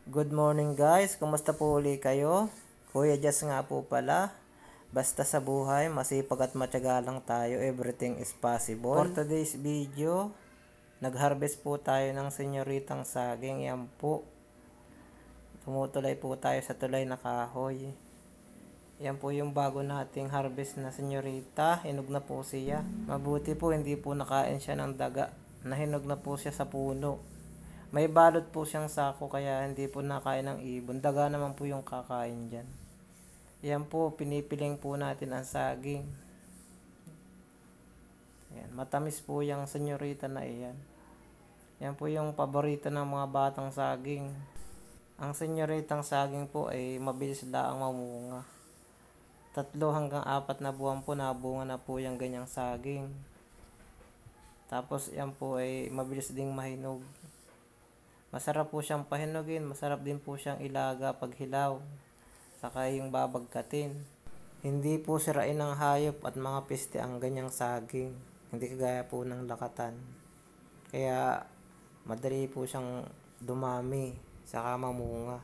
Good morning guys, kumusta po uli kayo? Kuya Jess nga po pala. Basta sa buhay, masipag at matyaga lang tayo, everything is possible. For today's video, nag-harvest po tayo ng senyoritang saging. Yan po, tumutulay po tayo sa tulay na kahoy. Yan po yung bago nating harvest na senyorita, hinog na po siya. Mabuti po hindi po nakain siya ng daga, nahinog na po siya sa puno. May balot po siyang sako kaya hindi po nakain ng ibon. Daga naman po yung kakain dyan. Yan po, pinipiling po natin ang saging. Yan, matamis po yung senyorita na iyan. Yan po yung paborito ng mga batang saging. Ang senyoritang saging po ay mabilis lang mamunga. 3 hanggang 4 na buwan po nabunga na po yung ganyang saging. Tapos yan po ay mabilis ding mahinog. Masarap po siyang pahinugin, masarap din po siyang ilaga pag hilaw, saka yung babagkatin. Hindi po sirain ng hayop at mga peste ang ganyang saging, hindi kagaya po ng lakatan. Kaya madali po siyang dumami, saka mamunga.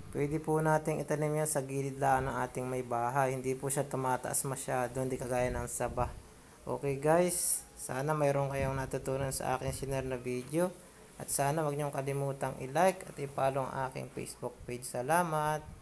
Pwede po nating itanim yan sa gilid lang ng ating may bahay, hindi po siya tumataas masyado, hindi kagaya ng saba. Okay guys, sana mayroon kayong natutunan sa aking sinare na video. At sana wag niyong kalimutang i-like at i-follow ang aking Facebook page. Salamat!